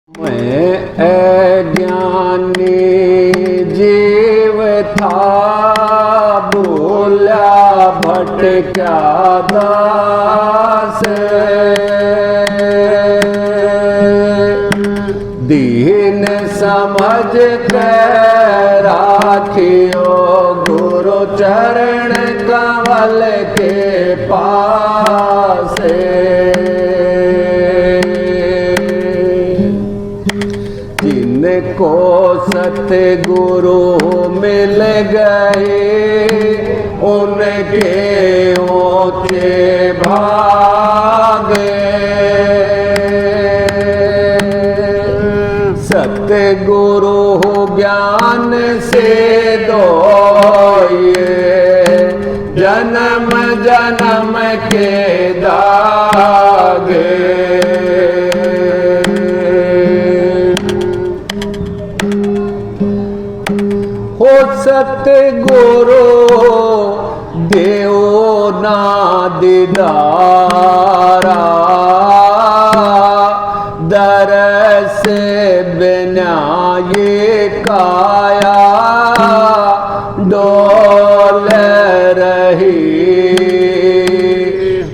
मैं अज्ञानी जीव था, बोला भटका दास। दीन समझ कर राखियो गुरु चरण कमल के पास। जिनको सतगुरु मिल गए उनके ऊंचे भागे। सतगुरु ज्ञान से दोए जन्म जन्म के दागे। हो सतगुरु देव ना दीदारा, दरस बिना ये काया डोल रही।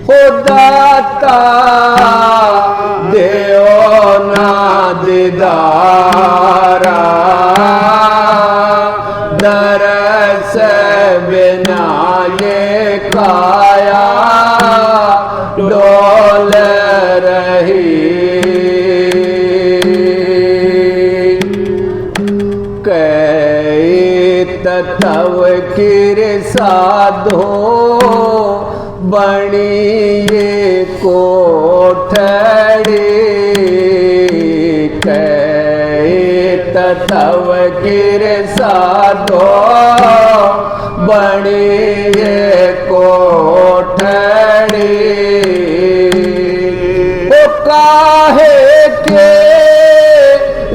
हो दाता देव ना दीदारा, दरस बिना ये काया डोल रही। कई तत्व किर साधो बणी ये कोठड़ी। तत्व किर साधो बणी ये कोठड़ी। वो काहे के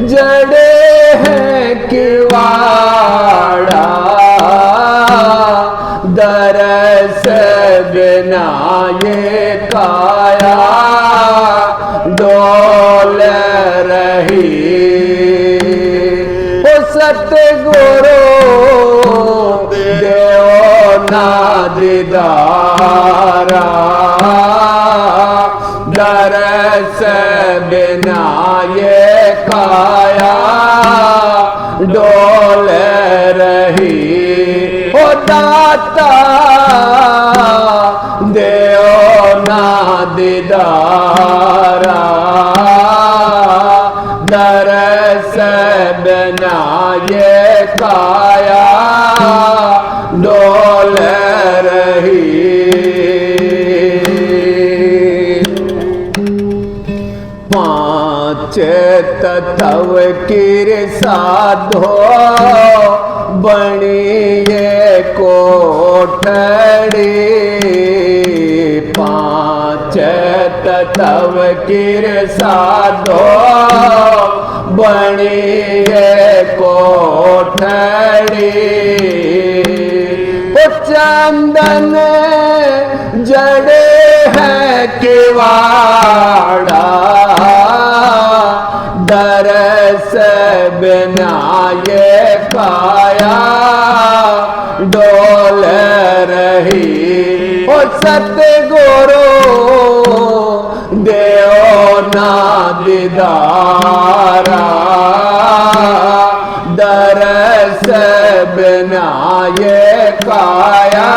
जड़े हैं किवाड़ा, दरस बिना ये काया डोल रही। सतगुरु देव ना दीदारा, दरस बिना ये काया डोल रही। हो दाता देव ना दीदारा, दरस बिना ये काया डोल रही। पांच तत्व किर साधो बणी ये कोठड़ी। पांच तत्व किर साधो बणी ये कोठड़ी। वो चंदन जड़े हैं किवाड़ा, दरस बिना ये काया डोल रही। ओ सतगुरु देव ना दीदारा, दरस बिना ये काया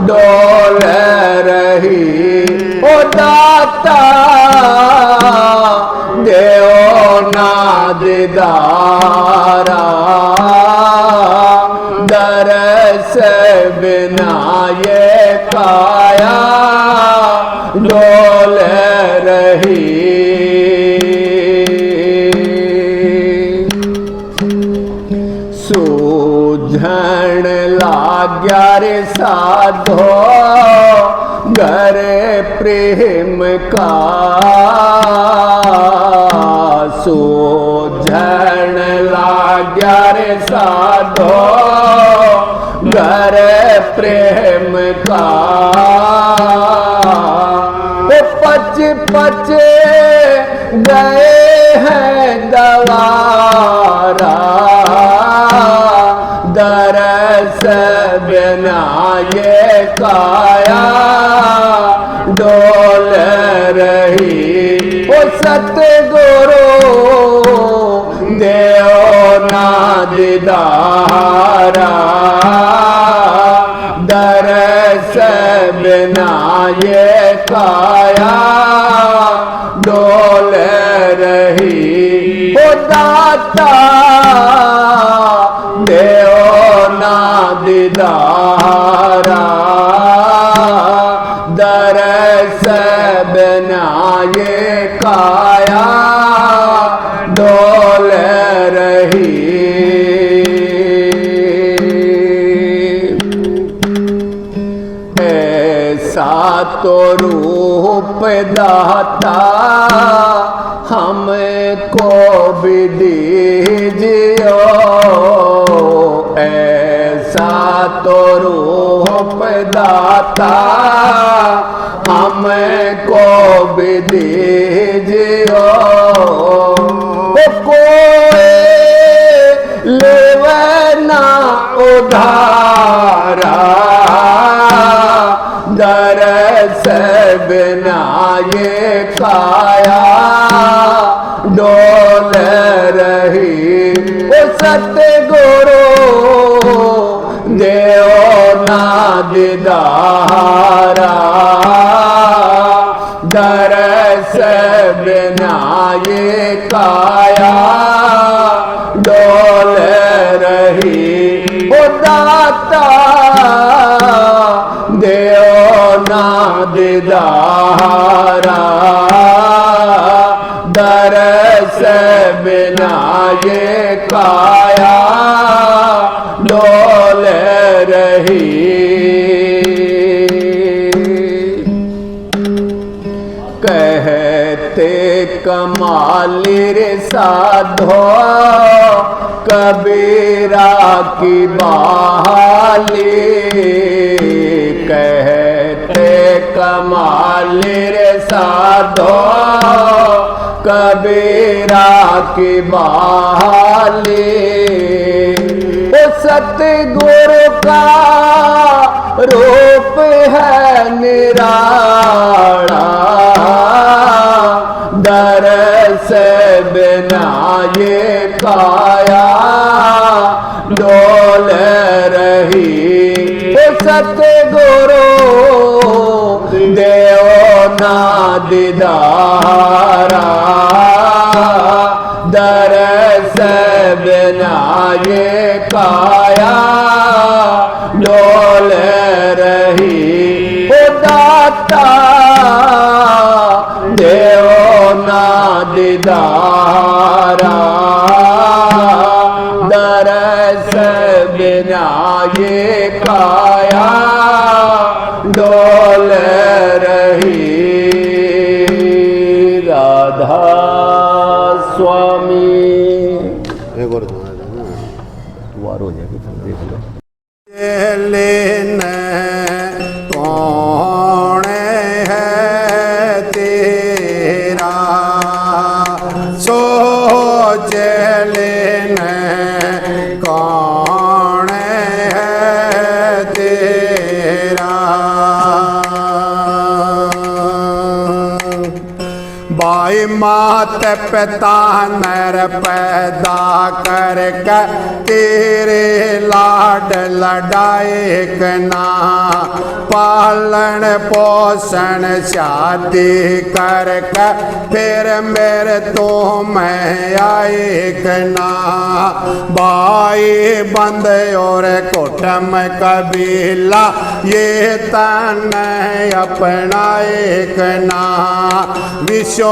डोल रही। ओ दाता देव ना दीदारा, दरस बिना ये काया डोल रही। सूझन लाग्या रे साधो घर प्रेम का। सूझन लाग्या रे साधो घर प्रेम का। पच पच गए है गवारा, दरस बिना ये काया डोल रही। ओ सतगुरु देओ ना दीदारा, दरस बिना ये काया डोल रही। ओ दाता देओ ना दीदारा, दरस बिना ये काया डोल रही। ऐसा तो रूप दाता हमको भी दीजियो, ऐसा तो रूप दाता हमको भी दीजियो। कोई लेवे ना उधारा, दरस बिना ये काया डोल रही। ओ सतगुरु देओ ना दीदारा, दरस बिना ये काया डोल रही। ओ दाता देओ ना दीदारा, दरस बिना ये काया डोल रही। कहते कमाली रे साधो कबीरा की बहाली, कहते कमाली रे साधो कबीरा की बहाली। ओ सतगुरु का रूप है निराला, दरस बिना ये काया डोल रही। ओ सतगुरु देओ ना दीदारा, दरस बिना ये काया डोल रही। ओ दाता देओ ना दीदारा, दरस बिना ये काया डोल रही। राधा स्वामी वारो देख लो। लेने कौन है तेरा, सोच लेने कौन है तेरा। बाई मात पिता नर पैदा करके तेरे लाड लड़ाए कना, पालन पोषण शादी करके फिर मेरे तो मैं आए कना। भाई बंद और कुटुंब कबीला ये तन अपनाए कना, विश्व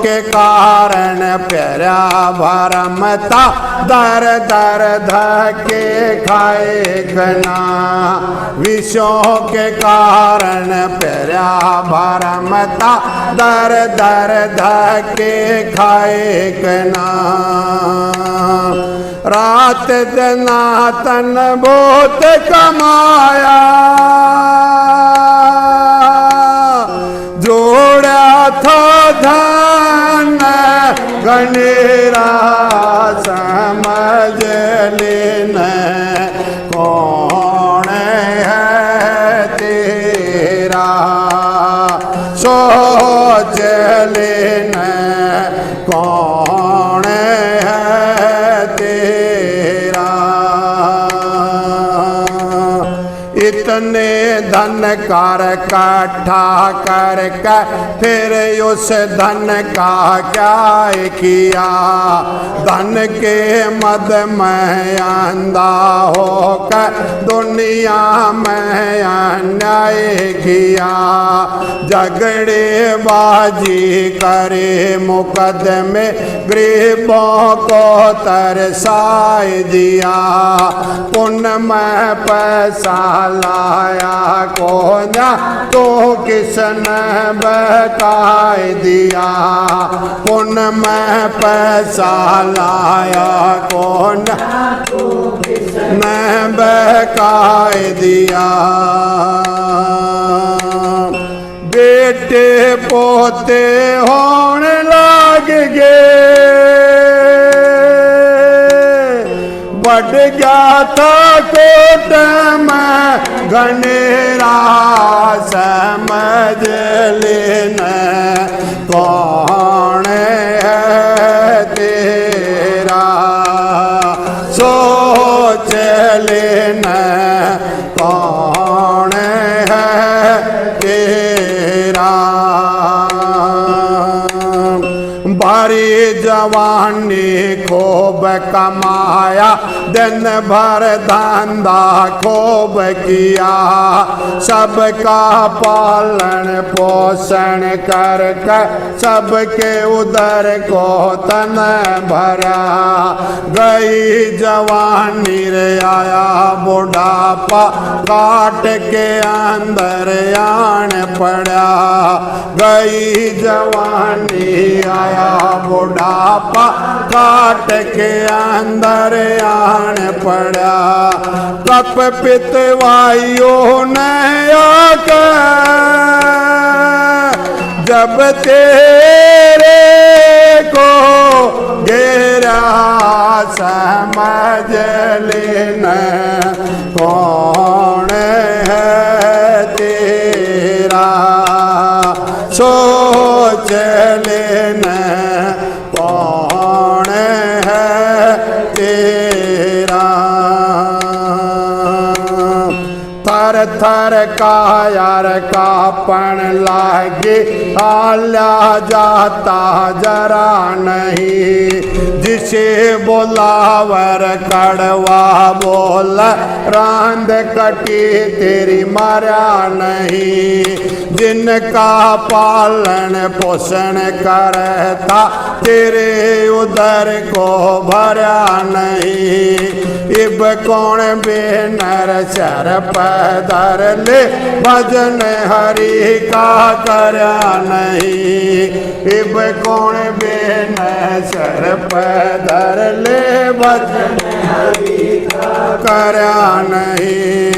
के कारण प्यारा भरमता दर दर धके खाए कना, विश्व के कारण प्यारा भरमता दर दर धके खाए कना। रात दिन तन बहुत कमाया, जोड़ा था धन गनेरा समझ लेना कौन है तेरा सोच लेना कौन है तेरा इतने धन कर इकट्ठा करके फिर उस धन का क्या किया धन के मद में अंधा होकर दुनिया में अन्याय किया झगड़े बाजी करे मुकदमे गरीबों को तरसाए दिया पुण्य में पैसा लाया कोना तो किसने बकाए दिया पुण्य में पैसा लाया कोना तो किसने बकाए दिया बेटे पोते होने लग गए बढ़ गया था कोट में गनेरा समझ लेना कौन है तेरा सोच लेना कौन है तेरा बारी जवानी खूब कमाया दिन भर धंधा खूब किया सबका पालन पोषण करके सबके उदर को तन भरा गई जवानी रे आया बुढ़ापा काट के अंदर आन पड़ा गई जवानी आया बुढ़ापा काट के अंदर आन पड़ा कप पितवाइयों ने आकर जब तेरे को घेरा समझ लेना कौन है तेरा सोच लेना कौन है तेरा थर थर का यार कापन लागे आल्या जाता जरा नहीं जिसे बोलावर कड़वा बोल रांद कटी तेरी मारा नहीं जिनका पालन पोषण करता तेरे उदर को भरा नहीं इब कौन बेनर सर पैदर ले भजन हरि का करा नहीं इब कौन बेनर सर पैदर ले भजन हरि का करा नहीं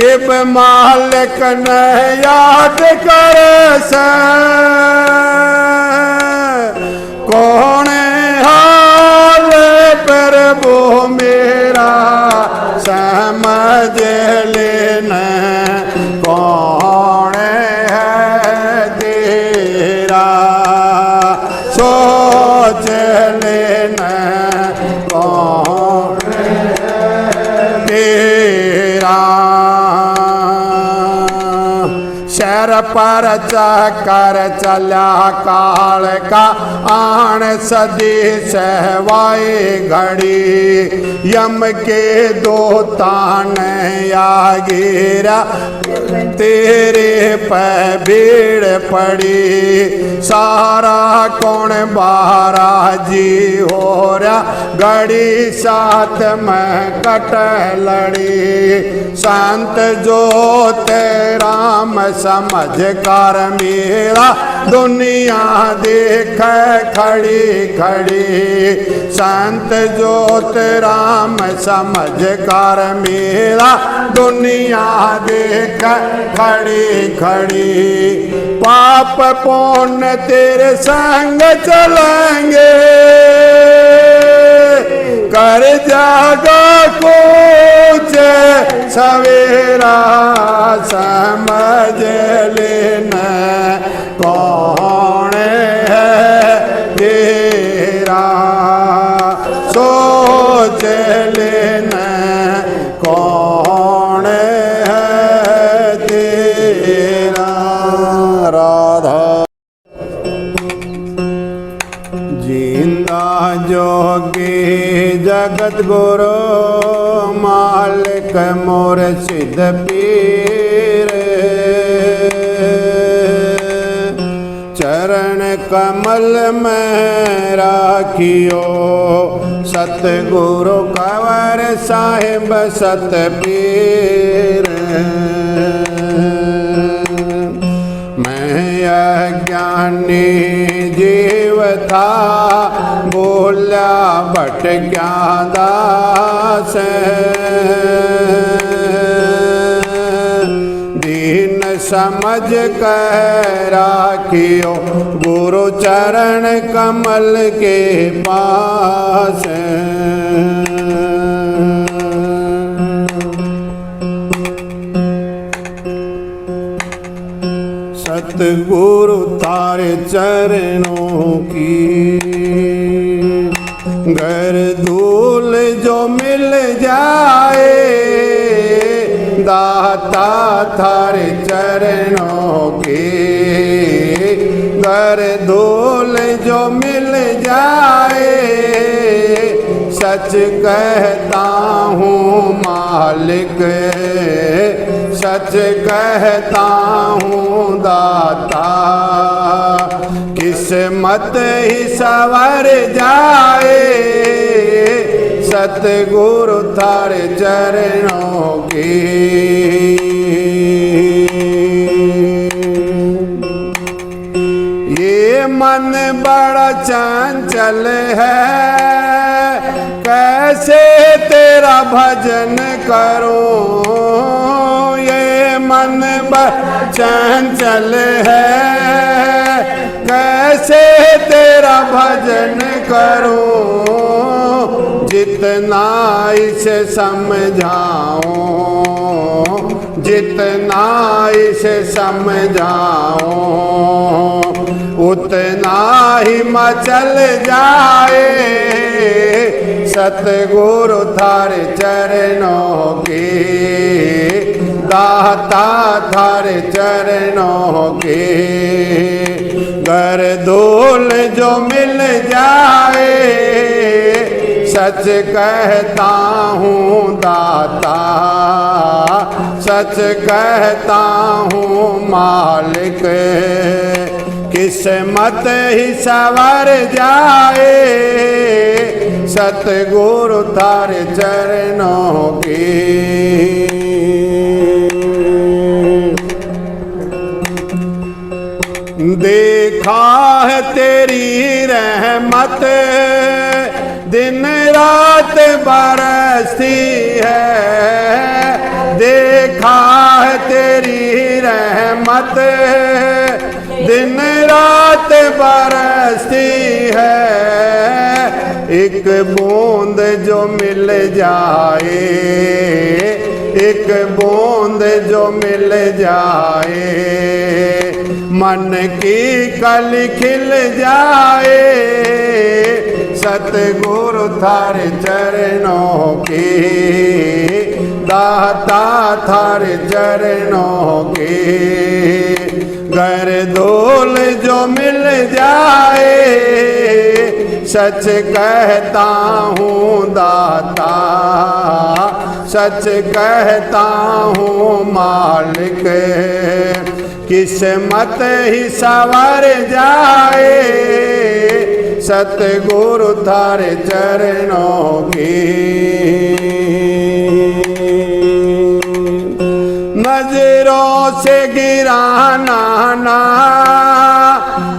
इब मालिक ने याद कर से कौन हाल प्रभु मेरा समझ लेना कौन है तेरा सोच लेना कौन है तेरा शर पर चकर चला काल का आन सदी सहवाए घड़ी यम के दो तान आ गिरा तेरे पे भीड़ पड़ी सारा कौन बारा जी हो रहा घड़ी साथ में कट लड़ी। संत जो राम समझ कर मेरा दुनिया देख खड़ी खड़ी। संत जो राम समझ कर मेरा दुनिया देख खड़ी खड़ी। पाप पुण्य तेरे संग चलेंगे, कर जागा कुछ सवेरा समझ लेना कौन है तेरा। सोच लेना कौन है तेरा। राधा जिंदा जोगी जगत गुरु मालिक मोर सिद्ध पीर। चरण कमल में राखियो सतगुरु कंवर साहिब सत पीर। मैं अज्ञानी जीव था बोला बट क्या दास। दीन समझ कर राखियो गुरु चरण कमल के पास। सतगुरु तारे चरणों की घर धूल जो मिल जाए। दाता थारे चरणों की घर धूल जो मिल जाए। सच कहता हूँ मालिक सच कहता हूँ दाता। किस्मत ही संवर जाए सतगुरु थारे चरणों की। ये मन बड़ा चंचल है कैसे तेरा भजन करूं। ये मन बड़ा चंचल है कैसे तेरा भजन करूं। जितना इसे समझाऊं जितना इसे समझाऊं उतना ही मचल जाए सतगुरु थारे चरणों की। दाता थारे चरणों की घर धूल जो मिल जाए। सच कहता हूँ दाता सच कहता हूँ मालिक। किस्मत ही संवर जाए सतगुरु थारे चरणों की। देखा है तेरी रहमत दिन रात बरसती है। देखा है तेरी रहमत दिन रात बरसती है। एक बूंद जो मिल जाए एक बूंद जो मिल जाए मन की कली खिल जाए सतगुरु थारे चरणों की। दाता थारे चरणों की घर धूल जो मिल जाए। सच कहता हूँ दाता सच कहता हूँ मालिक। किस्मत ही संवर जाए सतगुरु थारे चरणों की। नजरों से गिराना ना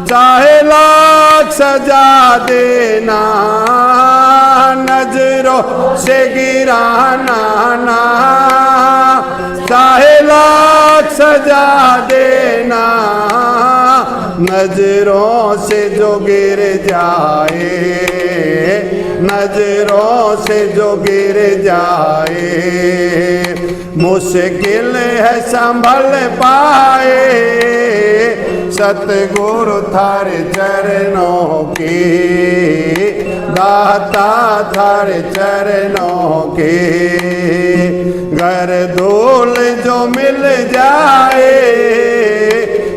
चाहे लाख सजा देना, नजरों से गिराना ना चाहे लाख सजा देना, नजरों से जो गिर जाए, नजरों से जो गिर जाए, मुश्किल है संभल पाए, सतगुरु थारे चरणों की, दाता थारे चरणों की। घर धूल जो मिल जाए,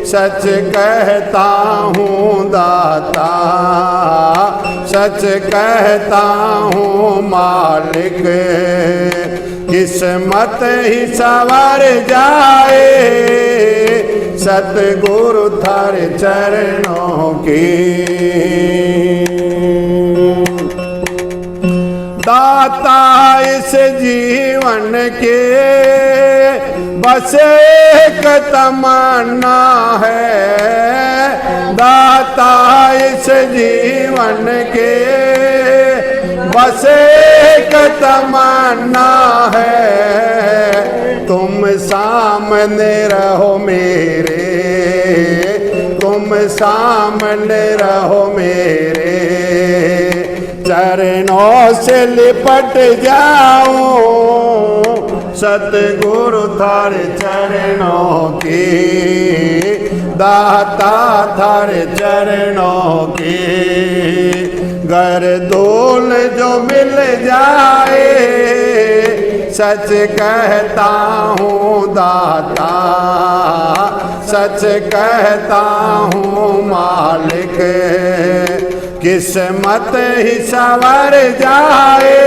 सच कहता हूँ दाता, सच कहता हूँ मालिक, किस्मत ही संवर जाए, सतगुरु थारे चरणों की। दाता इस जीवन के बस एक तमन्ना है, दाता इस जीवन के बस एक तमन्ना है, तुम सामने रहो मेरे, तुम सामने रहो मेरे, चरणों से लिपट जाऊं, सतगुरु थारे चरणों की, दाता थारे चरणों की। घर धूल जो मिल जाए, सच कहता हूँ दाता, सच कहता हूँ मालिक, किस्मत ही संवर जाए,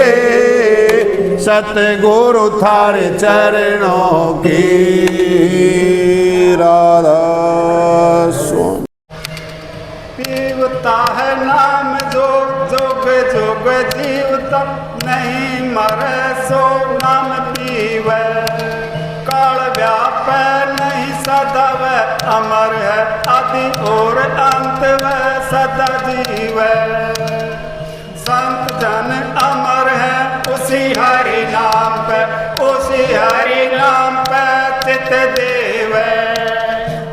सतगुरु थारे चरणों की। राधा स्वामी। पीवता है नाम जोग जोग जोग जीवता, नहीं मरे सो नाम पीवे, काल व्याप नहीं सदा वह अमर है, आदि और अंत वह सदा जीवे। संत जन अमर है उसी हरि नाम पे, उसी हरि नाम पे चित देवे।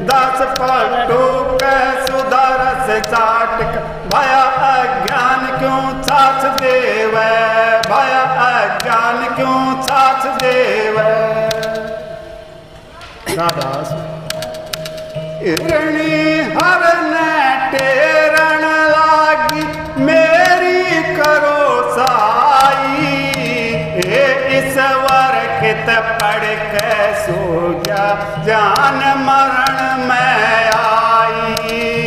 दस पलटू के सुधारस चाटक, भया अज्ञान क्यों छाछ देवे, भया अज्ञान क्यों छाछ देवे। राधास इरणी हर ने टेरण लागी, मेरी करो साई, हे ईश्वर कित पढ़ के सो गया, जान मरण में आई,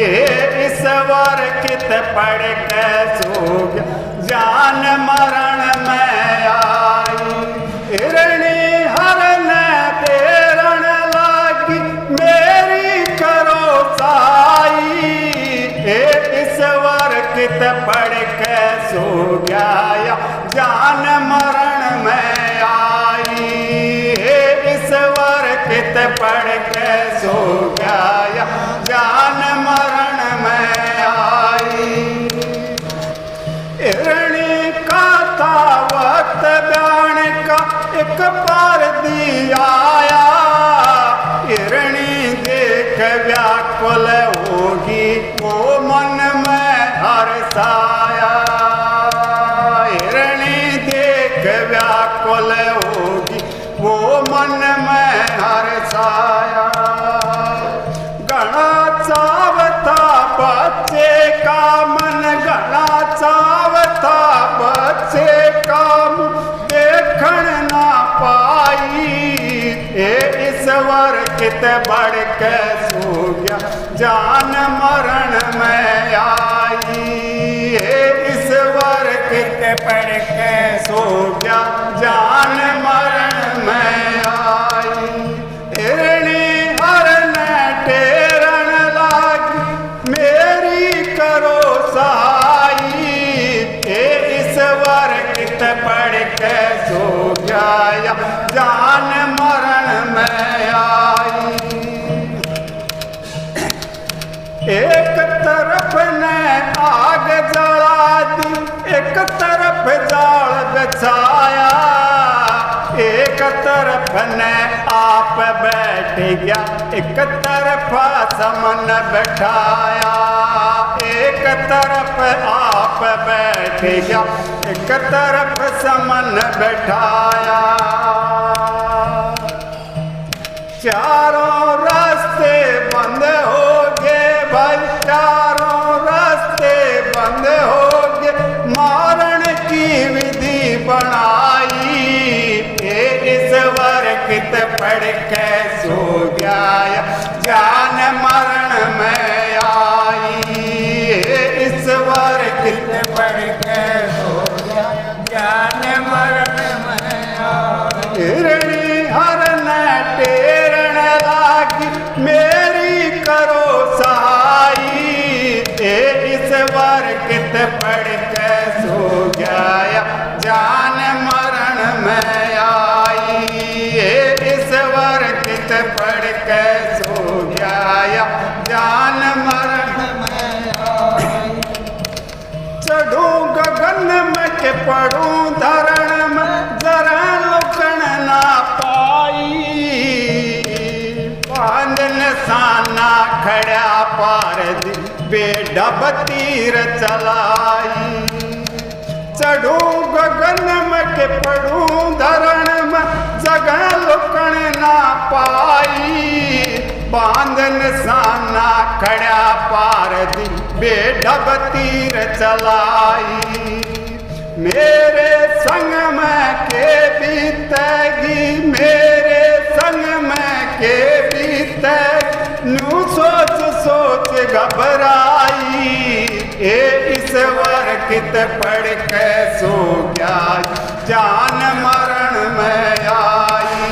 हे ईश्वर कित पढ़ के सो गया, जान मरण में आई। हिरणी हर ने तेरण लागी, मेरी करो साई, हे ईश्वर कित पढ़ के सो गया, जान मरण में आई, हे ईश्वर कित पढ़ के सो गया, जान मरण में आई। हिरणी का था वक्त ब्याण का, एक बार दिया आया, हिरणी देख व्याकुल होगी, वो मन में हर्षाया, हिरणी देख व्याकुल होगी, वो मन में हर्षाया। गणा चावता बच्चे का मन, गणा चावता बच्चे का मुँह, देखण ना पाई, हे ईश्वर कित बढ़ के सो गया, जान मरण में आई, हे ईश्वर कित बढ़ के सो गया, जान मरण में आई। हिरणी हर ने टेरण लागी, मेरी करो सहाय, कित पढ़ के सो गया जान मरण में आई। एक तरफ ने आग जला दी, एक तरफ जाल बिछाया, एक तरफ ने आप बैठ गया, एक तरफ समन बैठाया। एक तरफ आप बैठ गया, एक तरफ समन बैठाया। चारों रास्ते बंद हो गए भाई, चारों रास्ते बंद हो गए, मारण की विधि बनाई। ये ईश्वर कित पढ़ के सो गया जान मरण में आई। ये ईश्वर कित पढ़ के सो गया जान मरण में आई। हिरणी हरण टेरण लागी मेरी करो सहाई। ये ईश्वर कित पढ़ के सो गया जान मरण में आई। ये ईश्वर कित पढ़ के सो गया जान मरण में आई। चढ़ूं गगन में के पढ़ूं धरण में, जरा लुकण ना पाई। बांध निशाना खड़ा पार दी, बेढब तीर चलाई। चढ़ूं गगन में के पढ़ूं धरण में, जगह लुकण ना पाई। बांध निशाना खड़ा पार दी, बेढब तीर चलाई। मेरे संग में के बीतेगी, मेरे संग में के बीतेगी, न्यू सोच सोच घबराई। ये ईश्वर कित पढ़ के सो गया जान मरण में आई।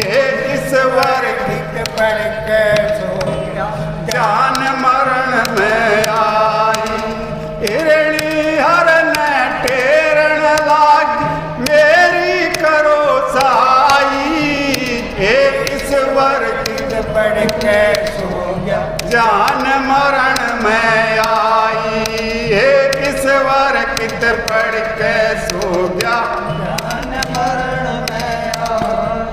ये ईश्वर कित पढ़ के सो गया जान मरण में आई। हिरणी हरण टेरण लागी मेरी करो सहाई। ये ईश्वर कित पढ़ के सो गया जान मरण में आई। ये ईश्वर कित पढ़ के सो गया जान मरण में आई।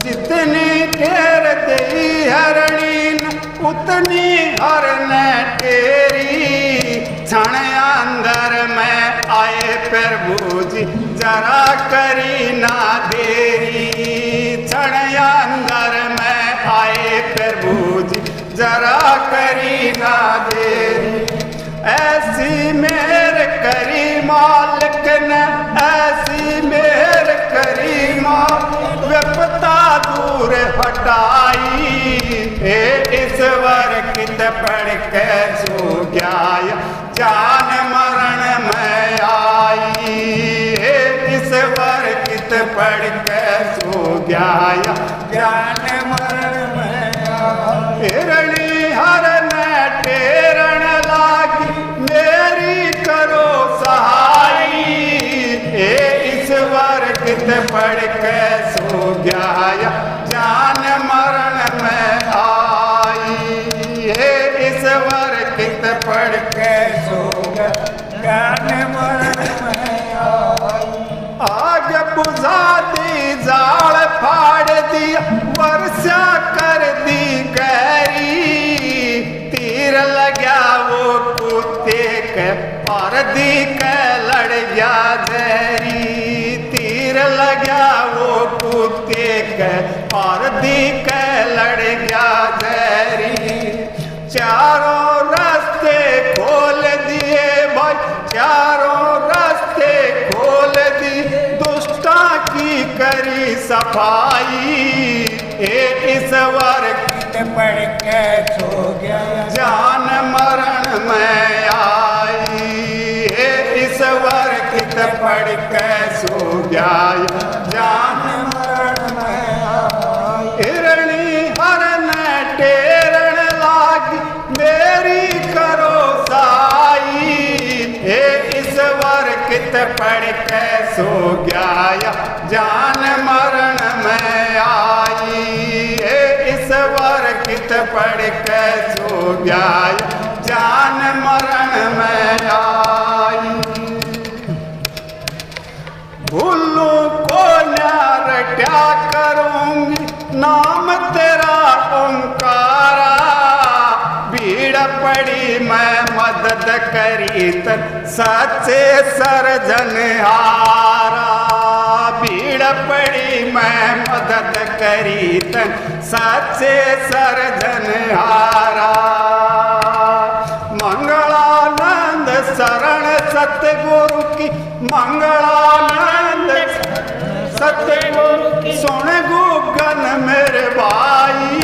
जितनी टेर दई हरणी उतनी हरण टेरी। क्षण अंदर में आए प्रभु जी जरा करी ना देरी। क्षण अंदर में आए प्रभु जी जरा करी ना देरी। ऐसी मेहर करी मालिक ने, ऐसी मेहर करी मालिक, विपदा दूर हटाई। हे ईश्वर कित पढ़ के सो गया जान मरण में आई। हे ईश्वर कित पढ़ के सो गया जान मरण में आई। हिरणी हरण टेरण लागी मेरी करो सहाई। हे ईश्वर कित पढ़ के सो गया जान मरण में आई। हे ईश्वर कित पढ़ के सो गया जान मरण में आई। आग बुझा दी जाल फाड़ दिया, वर्षा कर दी गहरी। तीर लगा वो कुत्ते के और दी के लड़ गया जहरी। तीर लगा वो कुत्ते के और दी के लड़ गया जहरी। चारों रास्ते खोल दिए भाई, चारों रास्ते खोल दी, दुष्टा की करी सफाई। ये ईश्वर कित पढ़ के सो गया जान मरण में आई। ये ईश्वर कित पढ़ के सो गया जान मरण में आई। हिरणी हरण टेरण लागी मेरी करो सहाई। हे ईश्वर वर कित पढ़ के सो गया जान मरण में आई। इस वर कित पढ़ के सो गया जान मरण में आई। भूलू को न्यार क्या करूंगी नाम तेरा ओंकारा। भीड़ पड़ी मैं मदद करी तन सच्चे सरजनहारा। भीड़ पड़ी मैं मदद करी तन सच्चे सरजनहारा। मंगलानंद शरण सतगुरु की मंगलानंद सतगुरु की सुन गुगन मेरे भाई।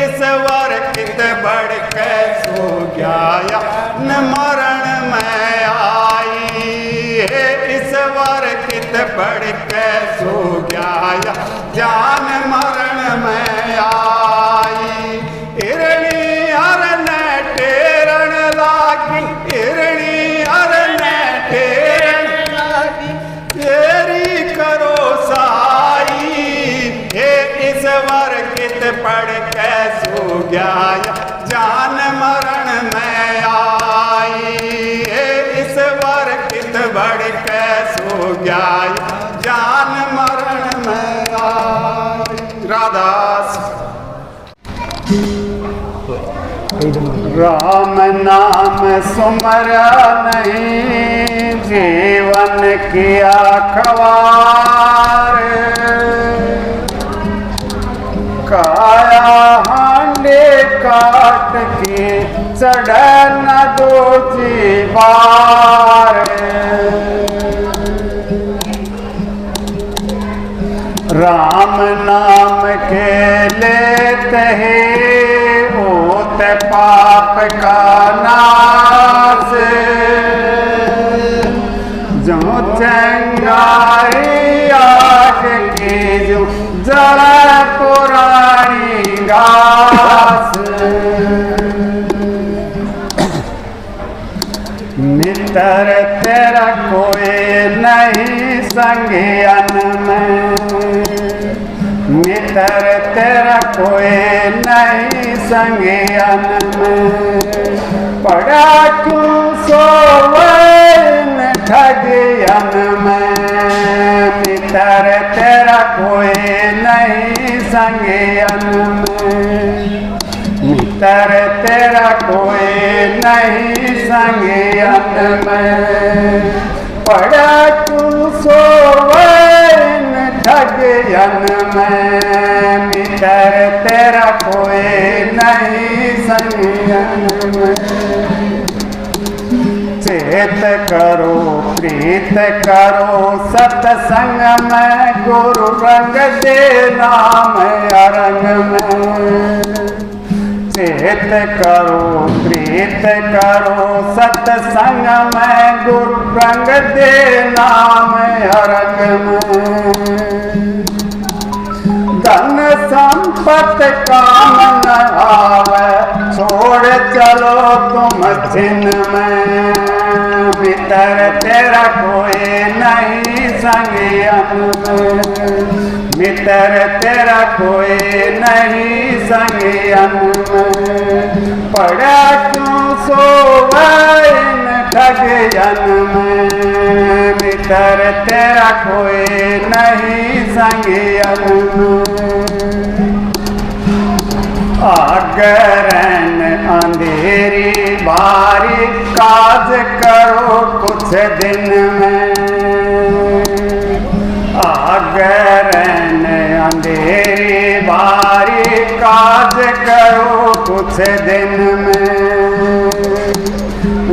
इस वर कित बढ़ के सो गया न मरण में आई। इस वर कित बढ़ के सो गया जान मरण में आई। इरणी हर ने टेरण लागी इरणी हर ने टेरण लागी तेरी करो सहाई। इस वर कित पढ़ के सो गया जान मरण में आई। इस वर कित बढ़ के सो गया जान मरण में आई। राधास राम नाम सुमरा नहीं जीवन किया खवार। काया हांडे काट के चढ़ न दो जीवार। राम नाम के लेते हैं होते पाप का नाश। जो चंगारी आग की जो जड़ पुरानी घास। मित्र तेरा कोई नहीं संगियन में। मित्र तेरा कोई नहीं संगियन में। पड़ा क्यों सोवन ठगियन में। मित्र तेरा कोई नहीं संगियन में। मित्र तेरा कोई नहीं संगियन में। पड़ा क्यों सोवन ठगियन में। मित्र तेरा कोई नहीं संगियन में। चेत करो प्रीत करो सत्संग में गुरु रंग दे नाम अरंग में। चेत करो प्रीत करो सत्संग में गुरु रंग दे नाम अरंग में। धन संपत काम न आवे छोड़ चलो तुम छिन्न में। मित्र तेरा कोई नहीं संगियन में। मित्र तेरा कोई नहीं संगियन में। पड़ा क्यों सोवन ठगियन में। मित्र तेरा कोई नहीं संगियन में। अगरन अंधेरी बारी काज करो कुछ दिन में। अगरन अंधेरी बारी काज करो कुछ दिन में।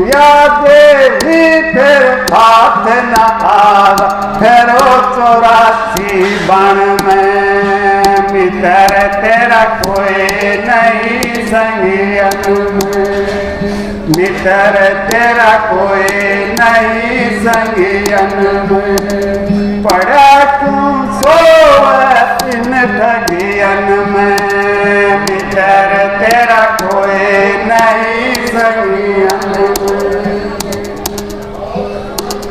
याद ही फिर हाथ न आवा फेरो 84 बन में। मित्र तेरा कोई नहीं संगियन में। मित्र तेरा कोई नहीं संगियन में। पड़ा क्यों सोव इन ठगियन में। मित्र तेरा कोई नहीं संगियन में।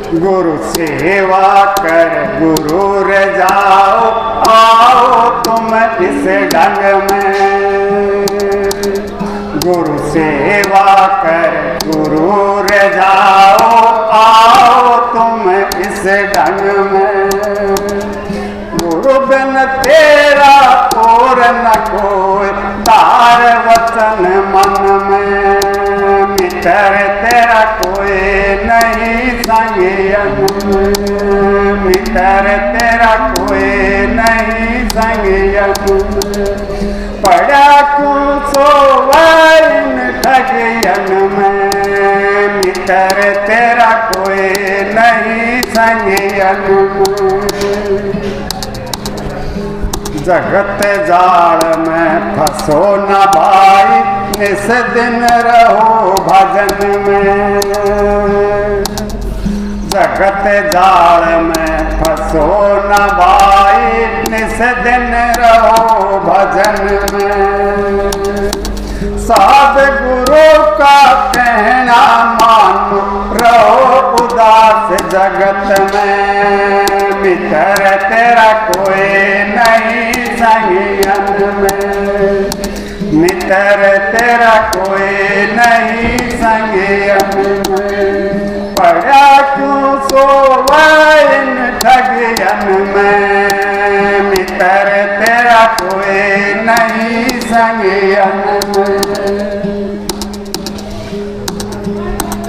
गुरु सेवा कर गुरु रे जाओ, आओ तुम इस ढंग में। गुरु सेवा कर गुरु रे जाओ, आओ तुम इस ढंग में। गुरु बिन तेरा और न कोई, तार वचन मन में। मित्र तेरा कोई नहीं संगियन में, मित्र तेरा कोई नहीं संगियन में। पड़ा क्यों सोवन ठगियन में, मित्र तेरा कोई नहीं संगियन में। जगत जाल में फंसो न भाई, निस दिन रहो भजन में। जगत जाल में फंसो न भाई, निस दिन रहो भजन में। साध गुरु का कहना मानो, रहो उदास जगत में। मित्र तेरा कोई नहीं संगियन में, मित्र तेरा कोई नहीं संगियन में। पड़ा क्यों सोवन ठगियन में, मित्र तेरा कोई नहीं संगियन में।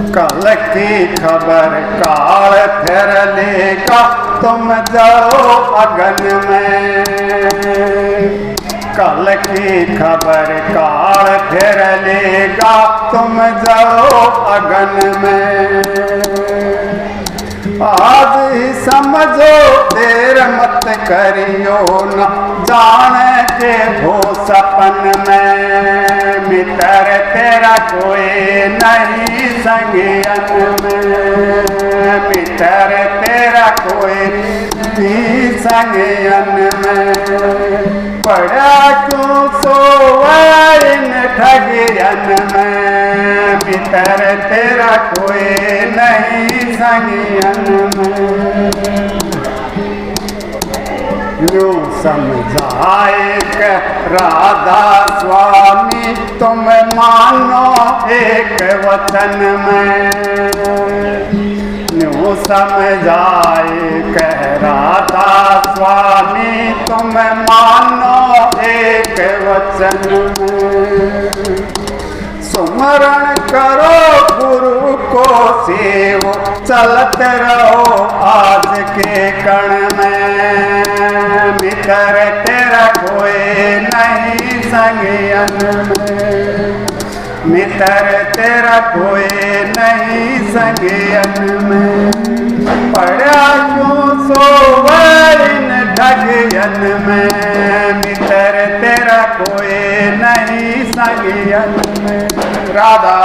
कल की खबर काल फिर लेगा, तुम जाओ अगन में। कल की खबर काल फिर लेगा, तुम जाओ अगन में। आज ही समझो देर मत करियो न, जाने के हो सपन में। मित्र तेरा कोई नहीं संगियन में, मित्र तेरा कोई नहीं संगियन में। पड़ा क्यों सोवन ठगियन में, मित्र तेरा कोई नहीं संगियन में। यूं समझाए के राधा स्वामी, तुम मानो एक वचन में। यूं समझाए के राधा स्वामी, तुम मानो एक वचन में। सुमरण करो गुरु को सेवो, चलते रहो आज के कण में। मित्र तेरा कोई नहीं संगियन में, मित्र तेरा कोई नहीं संगियन में। पड़ा क्यों सोवन ठगियन में, मित्र तेरा कोई नहीं संगियन में। राधा